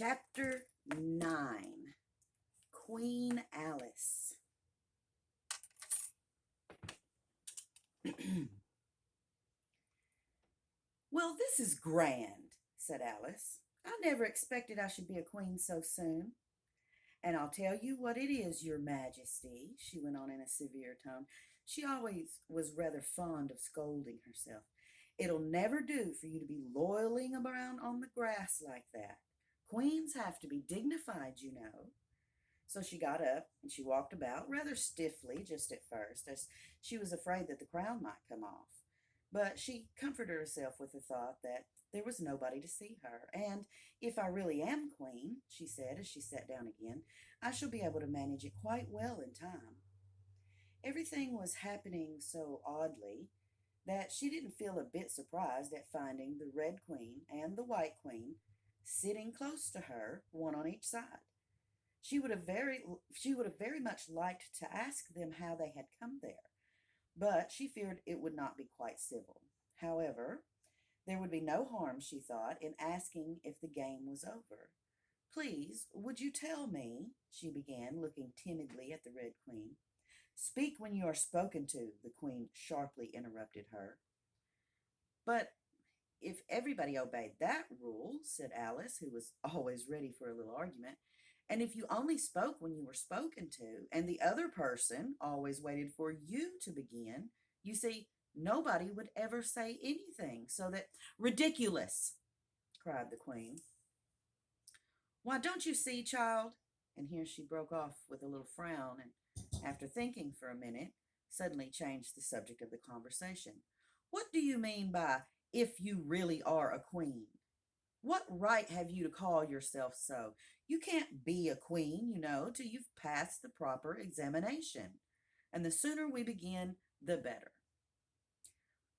Chapter 9, Queen Alice. Well, this is grand, said Alice. I never expected I should be a queen so soon. And I'll tell you what it is, your majesty, she went on in a severe tone. She always was rather fond of scolding herself. It'll never do for you to be loiling around on the grass like that. Queens have to be dignified, you know. So she got up and she walked about rather stiffly just at first, as she was afraid that the crown might come off. But she comforted herself with the thought that there was nobody to see her. And if I really am queen, she said as she sat down again, I shall be able to manage it quite well in time. Everything was happening so oddly that she didn't feel a bit surprised at finding the Red Queen and the White Queen sitting close to her, one on each side. She would have very much liked to ask them how they had come there, but she feared it would not be quite civil. However, there would be no harm, she thought, in asking if the game was over. Please, would you tell me, she began, looking timidly at the Red Queen. Speak when you are spoken to, the Queen sharply interrupted her. But if everybody obeyed that rule, said Alice, who was always ready for a little argument, and if you only spoke when you were spoken to, and the other person always waited for you to begin, you see, nobody would ever say anything, so that ridiculous, cried the Queen. Why, don't you see, child? And here she broke off with a little frown, and after thinking for a minute, suddenly changed the subject of the conversation. What do you mean by if you really are a queen? What right have you to call yourself so? You can't be a queen, you know, till you've passed the proper examination. And the sooner we begin, the better.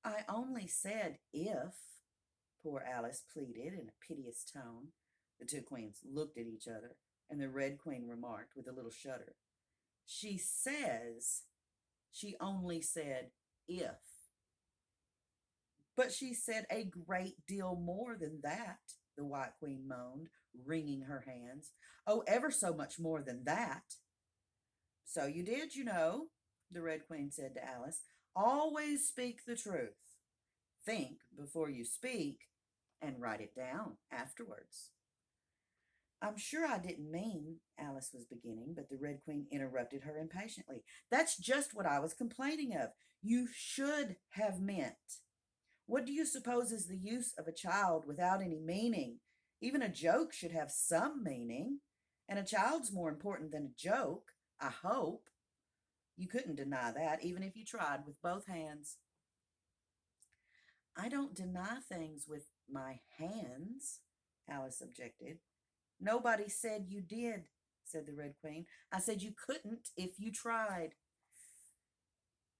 I only said if, poor Alice pleaded in a piteous tone. The two queens looked at each other, and the Red Queen remarked with a little shudder, She says she only said if. But she said a great deal more than that, the White Queen moaned, wringing her hands. Oh, ever so much more than that. So you did, you know, the Red Queen said to Alice. Always speak the truth. Think before you speak, and write it down afterwards. I'm sure I didn't mean, Alice was beginning, but the Red Queen interrupted her impatiently. That's just what I was complaining of. You should have meant. What do you suppose is the use of a child without any meaning? Even a joke should have some meaning, and a child's more important than a joke, I hope. You couldn't deny that, even if you tried with both hands. I don't deny things with my hands, Alice objected. Nobody said you did, said the Red Queen. I said you couldn't if you tried.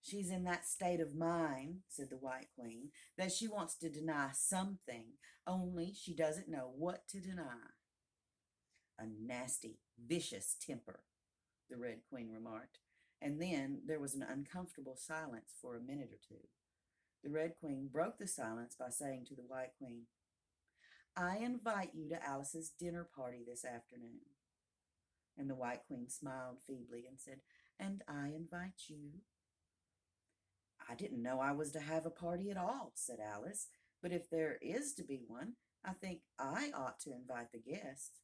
She's in that state of mind, said the White Queen, that she wants to deny something, only she doesn't know what to deny. A nasty, vicious temper, the Red Queen remarked, and then there was an uncomfortable silence for a minute or two. The Red Queen broke the silence by saying to the White Queen, I invite you to Alice's dinner party this afternoon. And the White Queen smiled feebly and said, And I invite you. I didn't know I was to have a party at all, said Alice, but if there is to be one, I think I ought to invite the guests.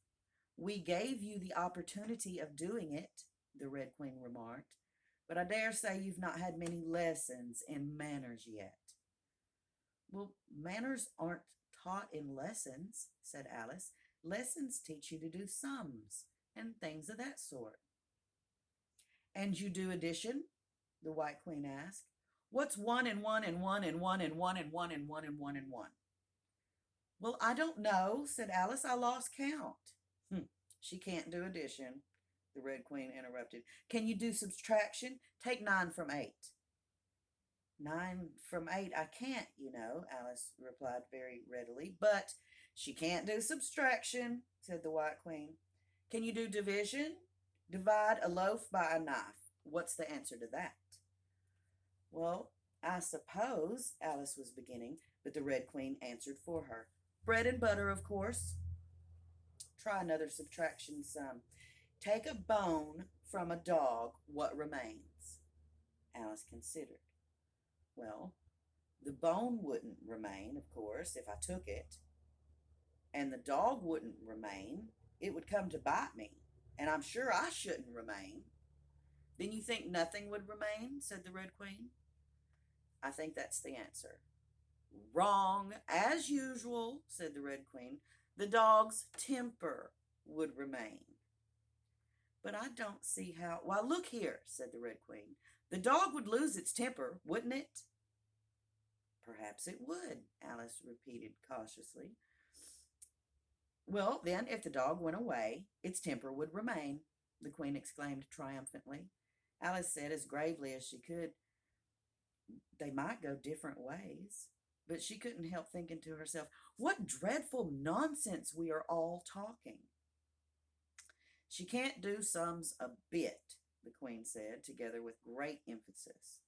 We gave you the opportunity of doing it, the Red Queen remarked, but I dare say you've not had many lessons in manners yet. Well, manners aren't taught in lessons, said Alice. Lessons teach you to do sums and things of that sort. And you do addition? The White Queen asked. What's one and one and one and one and one and one and one and one and one? Well, I don't know, said Alice. I lost count. She can't do addition, the Red Queen interrupted. Can you do subtraction? Take 9 from 8. 9 from 8 I can't, you know, Alice replied very readily. But she can't do subtraction, said the White Queen. Can you do division? Divide a loaf by a knife. What's the answer to that? Well, I suppose, Alice was beginning, but the Red Queen answered for her. Bread and butter, of course. try another subtraction sum. Take a bone from a dog, what remains? Alice considered. Well, the bone wouldn't remain, of course, if I took it, and the dog wouldn't remain. It would come to bite me, and I'm sure I shouldn't remain. Then you think nothing would remain? Said the Red Queen. I think that's the answer. Wrong, as usual, said the Red Queen. The dog's temper would remain. But I don't see how. Why, look here, said the Red Queen. The dog would lose its temper, wouldn't it? Perhaps it would, Alice repeated cautiously. Well, then, if the dog went away, its temper would remain, the Queen exclaimed triumphantly. Alice said as gravely as she could, they might go different ways. But she couldn't help thinking to herself, what dreadful nonsense we are all talking. She can't do sums a bit, the Queen said, together with great emphasis.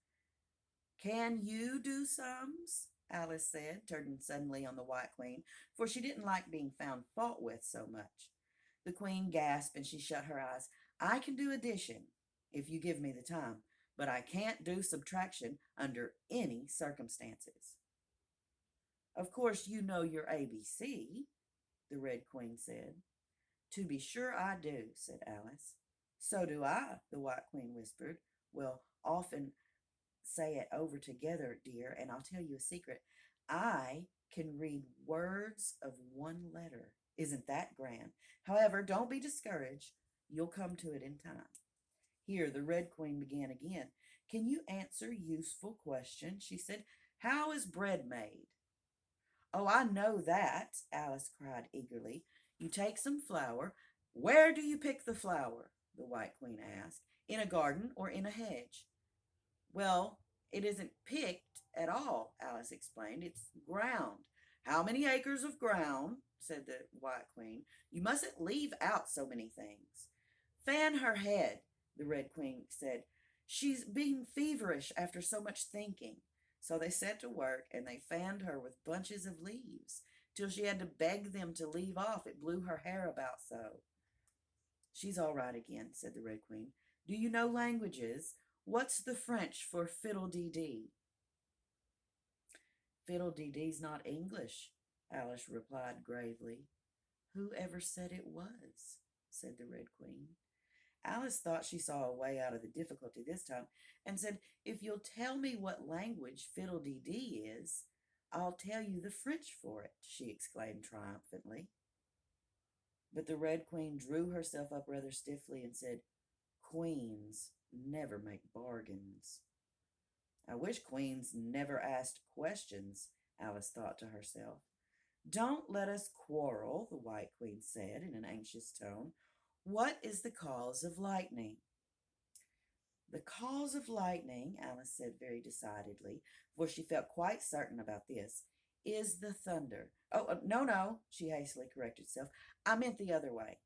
Can you do sums? Alice said, turning suddenly on the White Queen, for she didn't like being found fault with so much. The Queen gasped and she shut her eyes. I can do addition, if you give me the time, but I can't do subtraction under any circumstances. Of course, you know your ABC, the Red Queen said. To be sure I do, said Alice. So do I, the White Queen whispered. We'll often say it over together, dear, and I'll tell you a secret. I can read words of one letter. Isn't that grand? However, don't be discouraged. You'll come to it in time. Here, the Red Queen began again. Can you answer useful questions? She said. How is bread made? Oh, I know that, Alice cried eagerly. You take some flour. Where do you pick the flour? The White Queen asked. In a garden or in a hedge? Well, it isn't picked at all, Alice explained. It's ground. How many acres of ground? Said the White Queen. You mustn't leave out so many things. Fan her head, the Red Queen said. She's being feverish after so much thinking. So they set to work, and they fanned her with bunches of leaves, till she had to beg them to leave off. It blew her hair about so. She's all right again, said the Red Queen. Do you know languages? What's the French for fiddle-dee-dee? Fiddle-dee-dee's not English, Alice replied gravely. Who ever said it was? Said the Red Queen. Alice thought she saw a way out of the difficulty this time, and said, If you'll tell me what language fiddle-dee-dee is, I'll tell you the French for it, she exclaimed triumphantly. But the Red Queen drew herself up rather stiffly and said, Queens never make bargains. I wish queens never asked questions, Alice thought to herself. Don't let us quarrel, the White Queen said in an anxious tone. What is the cause of lightning? The cause of lightning, Alice said very decidedly, for she felt quite certain about this, is the thunder. No, she hastily corrected herself. I meant the other way.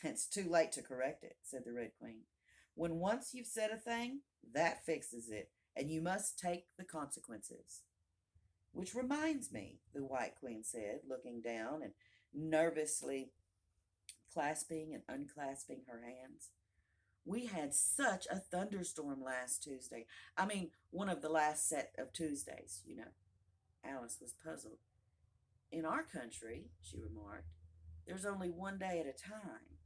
It's too late to correct it, said the Red Queen. When once you've said a thing, that fixes it, and you must take the consequences. Which reminds me, the White Queen said, looking down and nervously clasping and unclasping her hands. We had such a thunderstorm last Tuesday. I mean, one of the last set of Tuesdays, you know. Alice was puzzled. In our country, she remarked, there's only one day at a time.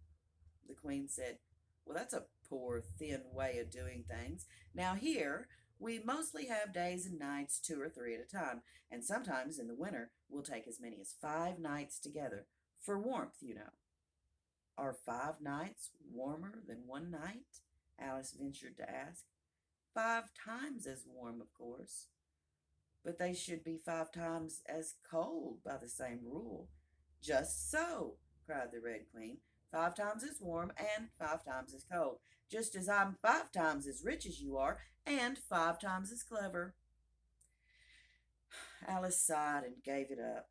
The Queen said, well, that's a poor, thin way of doing things. Now here, we mostly have days and nights 2 or 3 at a time, and sometimes in the winter we'll take as many as 5 nights together, for warmth, you know. Are 5 nights warmer than 1 night? Alice ventured to ask. 5 times as warm, of course. But they should be 5 times as cold by the same rule. Just so, cried the Red Queen. 5 times as warm and 5 times as cold, just as I'm 5 times as rich as you are and 5 times as clever. Alice sighed and gave it up.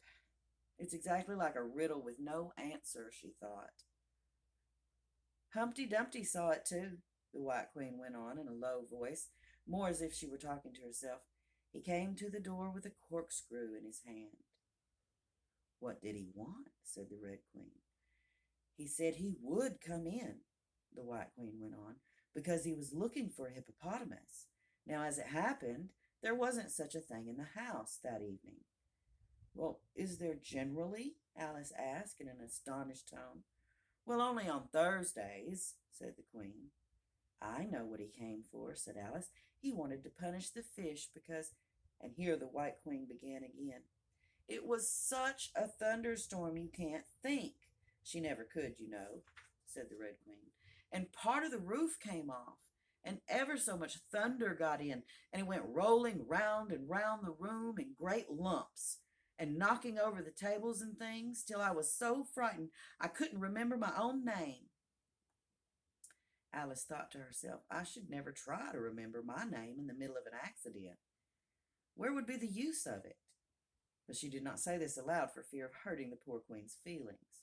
It's exactly like a riddle with no answer, she thought. Humpty Dumpty saw it too, the White Queen went on in a low voice, more as if she were talking to herself. He came to the door with a corkscrew in his hand. What did he want? Said the Red Queen. He said he would come in, the White Queen went on, because he was looking for a hippopotamus. Now, as it happened, there wasn't such a thing in the house that evening. Well, is there generally? Alice asked in an astonished tone. Well, only on Thursdays, said the Queen. I know what he came for, said Alice. He wanted to punish the fish because. And here the White Queen began again. It was such a thunderstorm you can't think. She never could, you know, said the Red Queen. And part of the roof came off, and ever so much thunder got in, and it went rolling round and round the room in great lumps, and knocking over the tables and things, till I was so frightened I couldn't remember my own name. Alice thought to herself, I should never try to remember my name in the middle of an accident. Where would be the use of it? But she did not say this aloud for fear of hurting the poor Queen's feelings.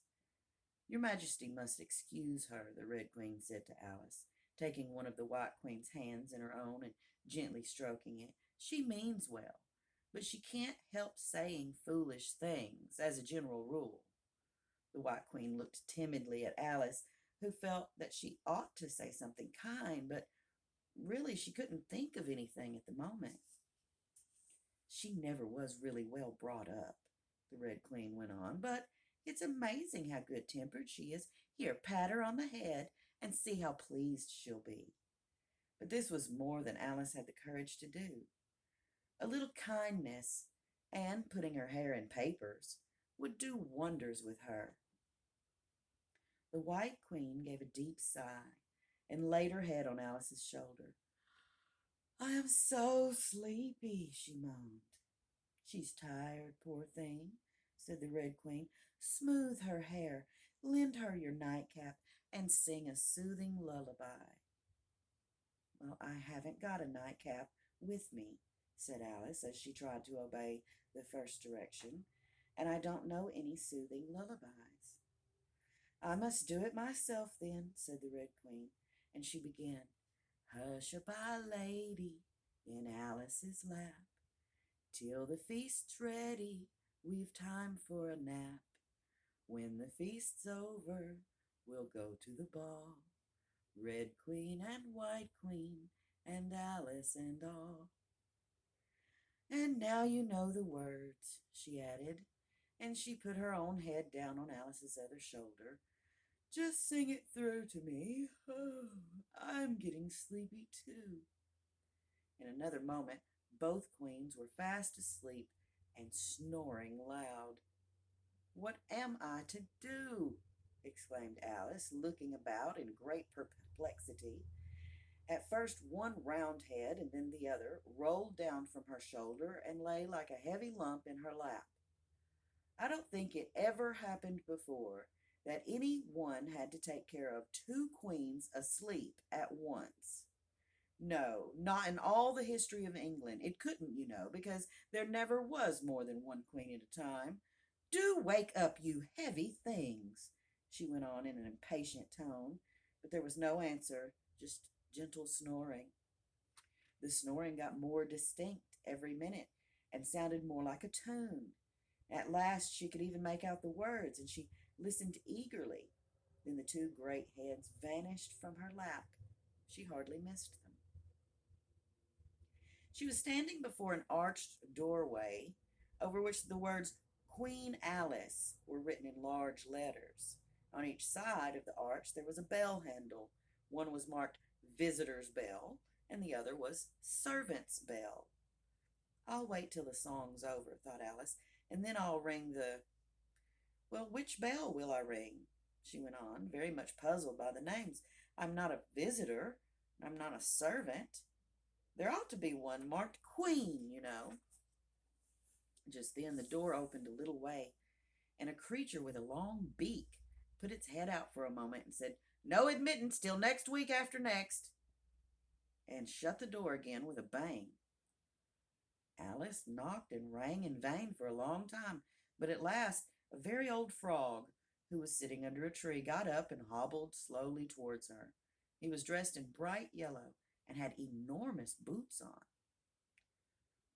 Your Majesty must excuse her, the Red Queen said to Alice, taking one of the White Queen's hands in her own and gently stroking it. She means well, but she can't help saying foolish things, as a general rule. The White Queen looked timidly at Alice, who felt that she ought to say something kind, but really she couldn't think of anything at the moment. She never was really well brought up, the Red Queen went on, but it's amazing how good-tempered she is. Here, pat her on the head and see how pleased she'll be. But this was more than Alice had the courage to do. A little kindness and putting her hair in papers would do wonders with her. The White Queen gave a deep sigh and laid her head on Alice's shoulder. I am so sleepy, she moaned. She's tired, poor thing, said the Red Queen. Smooth her hair, lend her your nightcap, and sing a soothing lullaby. Well, I haven't got a nightcap with me, said Alice as she tried to obey the first direction, and I don't know any soothing lullabies. I must do it myself then, said the Red Queen, and she began, Hush-a-bye, lady, in Alice's lap, till the feast's ready, we've time for a nap. When the feast's over, we'll go to the ball, Red Queen and White Queen, and Alice and all. And now you know the words, she added, and she put her own head down on Alice's other shoulder. Just sing it through to me. Oh, I'm getting sleepy too. In another moment, both queens were fast asleep and snoring loud. What am I to do? Exclaimed Alice, looking about in great perplexity. At first one round head and then the other rolled down from her shoulder and lay like a heavy lump in her lap. I don't think it ever happened before that any one had to take care of two queens asleep at once. No, not in all the history of England. It couldn't, you know, because there never was more than one queen at a time. Do wake up, you heavy things, she went on in an impatient tone, but there was no answer, just gentle snoring. The snoring got more distinct every minute and sounded more like a tune. At last she could even make out the words, and she listened eagerly. Then the two great heads vanished from her lap. She hardly missed them. She was standing before an arched doorway over which the words Queen Alice were written in large letters. On each side of the arch there was a bell handle. One was marked Visitor's Bell, and the other was Servant's Bell. I'll wait till the song's over, thought Alice, and then I'll ring the... Well, which bell will I ring? She went on, very much puzzled by the names. I'm not a visitor. I'm not a servant. There ought to be one marked Queen, you know. Just then the door opened a little way, and a creature with a long beak put its head out for a moment and said, No admittance till next week after next, and shut the door again with a bang. Alice knocked and rang in vain for a long time, but at last a very old frog, who was sitting under a tree, got up and hobbled slowly towards her. He was dressed in bright yellow and had enormous boots on.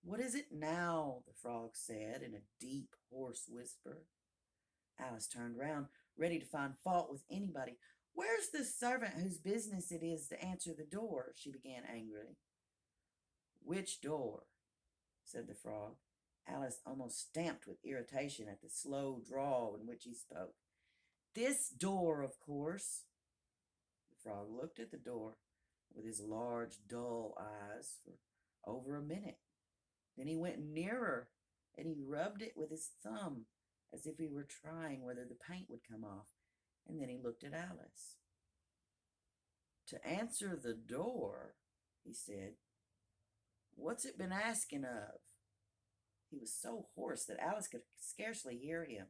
What is it now? The frog said in a deep, hoarse whisper. Alice turned round. ready to find fault with anybody. Where's the servant whose business it is to answer the door? She began angrily. Which door? Said the frog. Alice almost stamped with irritation at the slow drawl in which he spoke. This door, of course. The frog looked at the door with his large, dull eyes for over a minute. Then he went nearer and he rubbed it with his thumb as if he were trying whether the paint would come off. And then he looked at Alice. To answer the door, he said. What's it been asking of? He was so hoarse that Alice could scarcely hear him.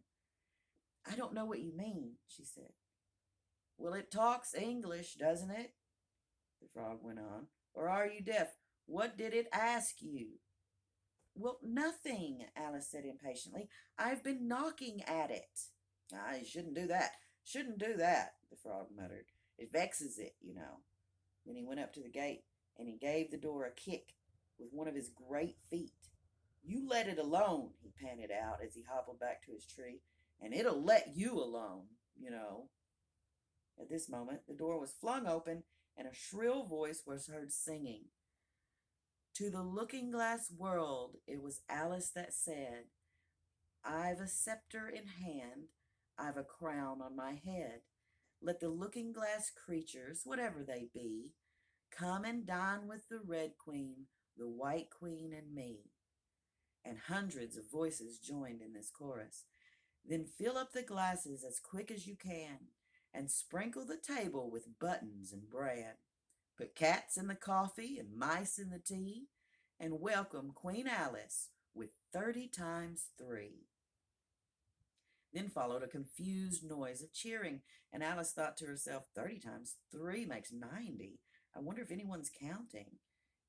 I don't know what you mean, she said. Well, it talks English, doesn't it? The frog went on. Or are you deaf? What did it ask you? Well, nothing, Alice said impatiently. I've been knocking at it. Ah, you shouldn't do that. Shouldn't do that, the frog muttered. It vexes it, you know. Then he went up to the gate and he gave the door a kick with one of his great feet. You let it alone, he panted out as he hobbled back to his tree, and it'll let you alone, you know. At this moment, the door was flung open and a shrill voice was heard singing. To the looking-glass world, it was Alice that said, I've a scepter in hand, I've a crown on my head. Let the looking-glass creatures, whatever they be, come and dine with the Red Queen, the White Queen, and me. And hundreds of voices joined in this chorus. Then fill up the glasses as quick as you can, and sprinkle the table with buttons and bran. Put cats in the coffee and mice in the tea, and welcome Queen Alice with 30 times 3. Then followed a confused noise of cheering, and Alice thought to herself, 30 times 3 makes 90. I wonder if anyone's counting.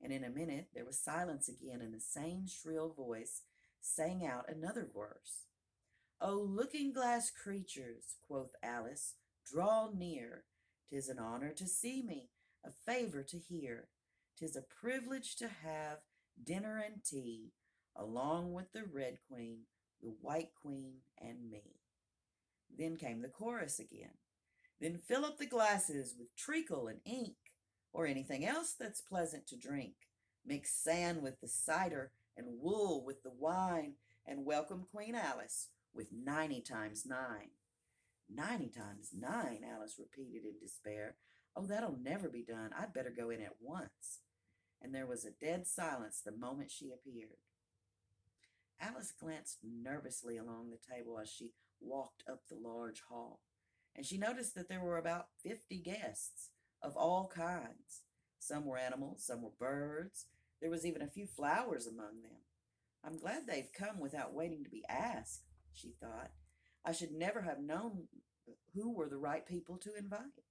And in a minute there was silence again, and the same shrill voice sang out another verse. O looking-glass creatures, quoth Alice, draw near. 'Tis an honor to see me, a favor to hear. 'Tis a privilege to have dinner and tea, along with the Red Queen, the White Queen, and me. Then came the chorus again. Then fill up the glasses with treacle and ink, or anything else that's pleasant to drink. Mix sand with the cider and wool with the wine, and welcome Queen Alice with 90 times 9. 90 times 9, Alice repeated in despair. Oh, that'll never be done. I'd better go in at once. And there was a dead silence the moment she appeared. Alice glanced nervously along the table as she walked up the large hall, and she noticed that there were about 50 guests of all kinds. Some were animals, some were birds. There was even a few flowers among them. I'm glad they've come without waiting to be asked, she thought. I should never have known who were the right people to invite.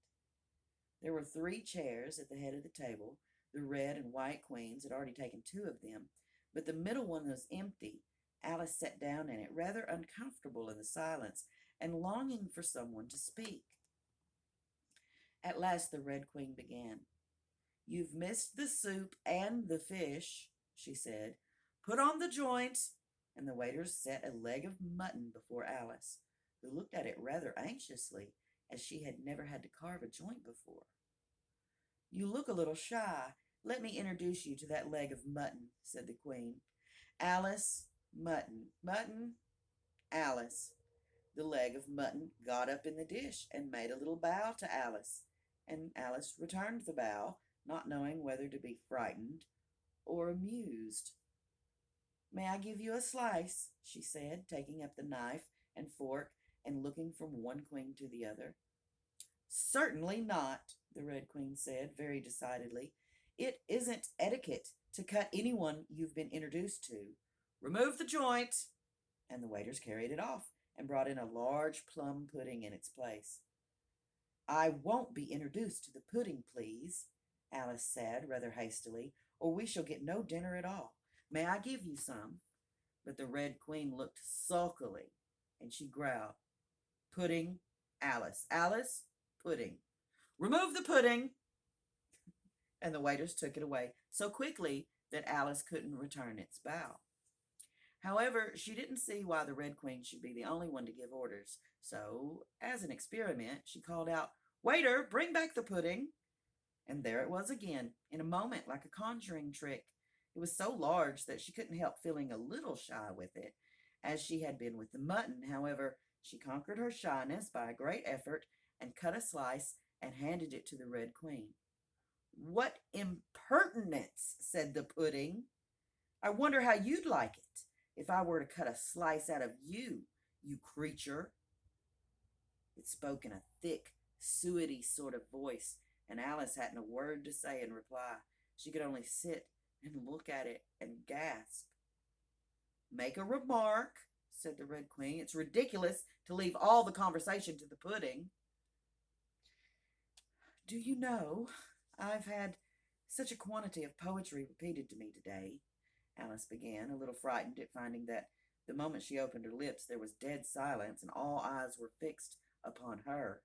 There were 3 chairs at the head of the table. The red and white queens had already taken 2 of them, but the middle one was empty. Alice sat down in it, rather uncomfortable in the silence, and longing for someone to speak. At last the Red Queen began. You've missed the soup and the fish, she said. Put on the joint. And the waiters set a leg of mutton before Alice, who looked at it rather anxiously, as she had never had to carve a joint before. You look a little shy. Let me introduce you to that leg of mutton, said the Queen. Alice, mutton, mutton, Alice. The leg of mutton got up in the dish and made a little bow to Alice, and Alice returned the bow, not knowing whether to be frightened or amused. May I give you a slice? She said, taking up the knife and fork and looking from one queen to the other. Certainly not, the Red Queen said very decidedly. It isn't etiquette to cut anyone you've been introduced to. Remove the joint. And the waiters carried it off and brought in a large plum pudding in its place. I won't be introduced to the pudding, please, Alice said rather hastily, or we shall get no dinner at all. May I give you some? But the Red Queen looked sulkily, and she growled, Pudding, Alice, Alice, pudding. Remove the pudding. And the waiters took it away so quickly that Alice couldn't return its bow. However, she didn't see why the Red Queen should be the only one to give orders. So, as an experiment, she called out, "Waiter, bring back the pudding." And there it was again, in a moment, like a conjuring trick. It was so large that she couldn't help feeling a little shy with it, as she had been with the mutton. However, she conquered her shyness by a great effort and cut a slice and handed it to the Red Queen. "What impertinence!" said the pudding. "I wonder how you'd like it if I were to cut a slice out of you, you creature." It spoke in a thick, suety sort of voice, and Alice hadn't a word to say in reply. She could only sit and look at it and gasp. "Make a remark," said the Red Queen. "It's ridiculous to leave all the conversation to the pudding." "Do you know, I've had such a quantity of poetry repeated to me today," Alice began, a little frightened at finding that the moment she opened her lips there was dead silence and all eyes were fixed upon her.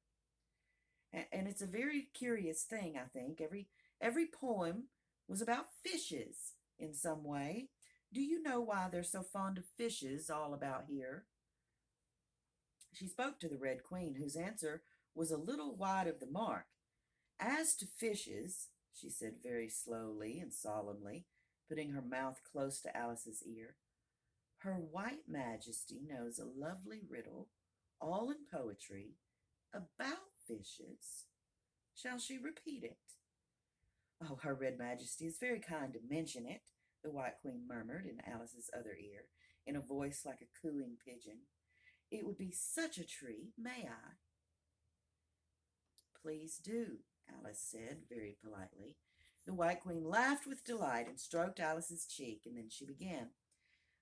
And it's a very curious thing, I think. Every poem was about fishes in some way. Do you know why they're so fond of fishes all about here?" She spoke to the Red Queen, whose answer was a little wide of the mark. "As to fishes," she said very slowly and solemnly, putting her mouth close to Alice's ear, "Her White Majesty knows a lovely riddle, all in poetry, about fishes. Shall she repeat it?" "Oh, Her Red Majesty is very kind to mention it," the White Queen murmured in Alice's other ear, in a voice like a cooing pigeon. "It would be such a treat. May I?" "Please do," Alice said very politely. The White Queen laughed with delight and stroked Alice's cheek, and then she began.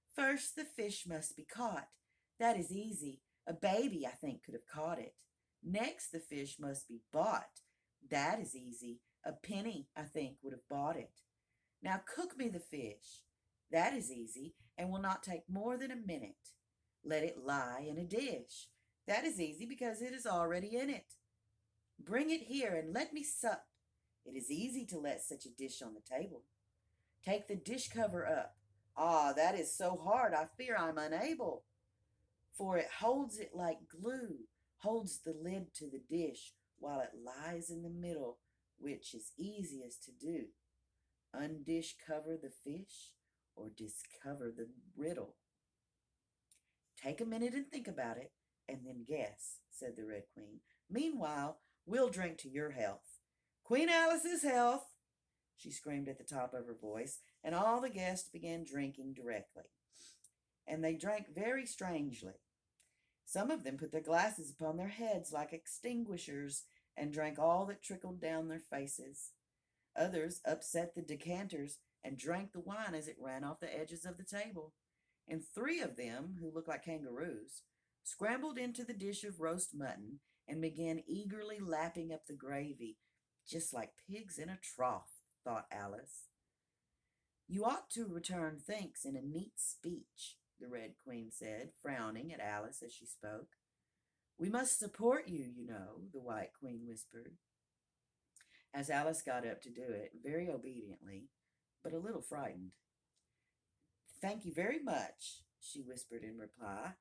"First, the fish must be caught. That is easy. A baby, I think, could have caught it. Next, the fish must be bought. That is easy. A penny, I think, would have bought it. Now cook me the fish. That is easy, and will not take more than a minute. Let it lie in a dish. That is easy, because it is already in it. Bring it here and let me sup. It is easy to let such a dish on the table. Take the dish cover up. Ah, that is so hard, I fear I'm unable. For it holds it like glue, holds the lid to the dish while it lies in the middle, which is easiest to do. Undish cover the fish or discover the riddle. Take a minute and think about it, and then guess," said the Red Queen. "Meanwhile, we'll drink to your health. Queen Alice's health!" she screamed at the top of her voice, and all the guests began drinking directly. And they drank very strangely. Some of them put their glasses upon their heads like extinguishers and drank all that trickled down their faces. Others upset the decanters and drank the wine as it ran off the edges of the table. And three of them, who looked like kangaroos, scrambled into the dish of roast mutton and began eagerly lapping up the gravy, just like pigs in a trough, thought Alice. "You ought to return thanks in a neat speech," the Red Queen said, frowning at Alice as she spoke. "We must support you, you know," the White Queen whispered, as Alice got up to do it, very obediently, but a little frightened. "Thank you very much," she whispered in reply,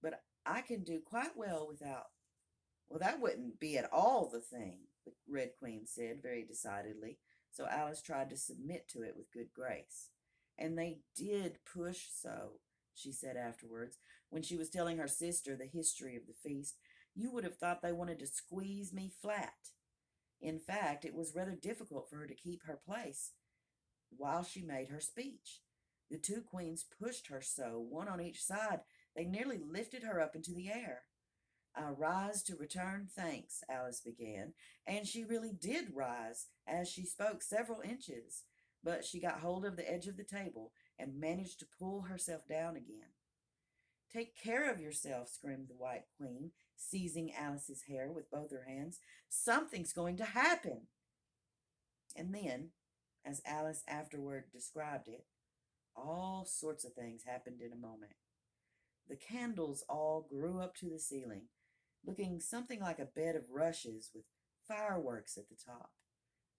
"but I can do quite well without—" "Well, that wouldn't be at all the thing," the Red Queen said very decidedly, so Alice tried to submit to it with good grace. "And they did push so," she said afterwards, when she was telling her sister the history of the feast. "You would have thought they wanted to squeeze me flat. In fact, it was rather difficult for her to keep her place while she made her speech. The two queens pushed her so, one on each side, they nearly lifted her up into the air. I rise to return thanks," Alice began, and she really did rise as she spoke several inches, but she got hold of the edge of the table and managed to pull herself down again. "Take care of yourself," screamed the White Queen, seizing Alice's hair with both her hands. "Something's going to happen." And then, as Alice afterward described it, all sorts of things happened in a moment. The candles all grew up to the ceiling, looking something like a bed of rushes with fireworks at the top.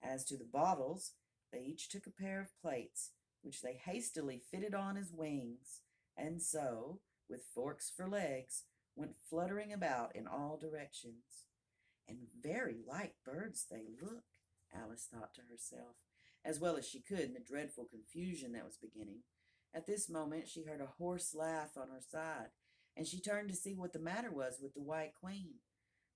As to the bottles, they each took a pair of plates, which they hastily fitted on as wings, and so, with forks for legs, went fluttering about in all directions. And very like birds they look, Alice thought to herself, as well as she could in the dreadful confusion that was beginning. At this moment she heard a hoarse laugh on her side, and she turned to see what the matter was with the White Queen.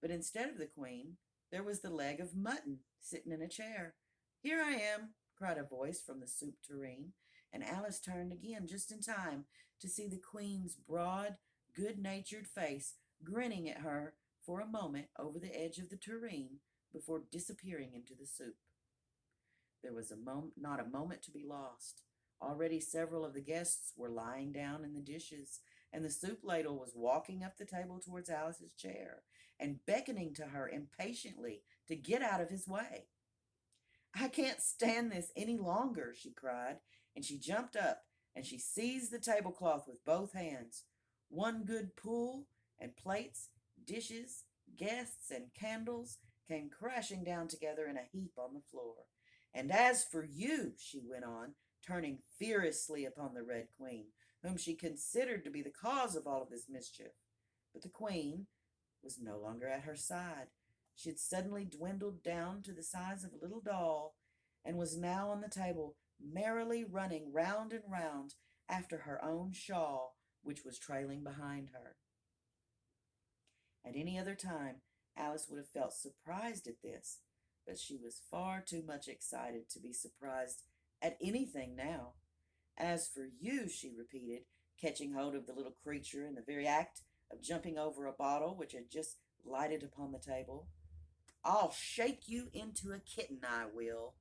But instead of the Queen, there was the leg of mutton sitting in a chair. "Here I am," cried a voice from the soup tureen, and Alice turned again just in time to see the Queen's broad, good-natured face grinning at her for a moment over the edge of the tureen before disappearing into the soup. There was not a moment to be lost. Already several of the guests were lying down in the dishes, and the soup ladle was walking up the table towards Alice's chair and beckoning to her impatiently to get out of his way. "I can't stand this any longer," she cried, and she jumped up and she seized the tablecloth with both hands. One good pull, and plates, dishes, guests, and candles came crashing down together in a heap on the floor. "And as for you," she went on, turning fiercely upon the Red Queen, whom she considered to be the cause of all of this mischief. But the Queen was no longer at her side. She had suddenly dwindled down to the size of a little doll, and was now on the table, merrily running round and round after her own shawl, which was trailing behind her. At any other time, Alice would have felt surprised at this, but she was far too much excited to be surprised at anything now. "As for you," she repeated, catching hold of the little creature in the very act of jumping over a bottle which had just lighted upon the table, "I'll shake you into a kitten, I will."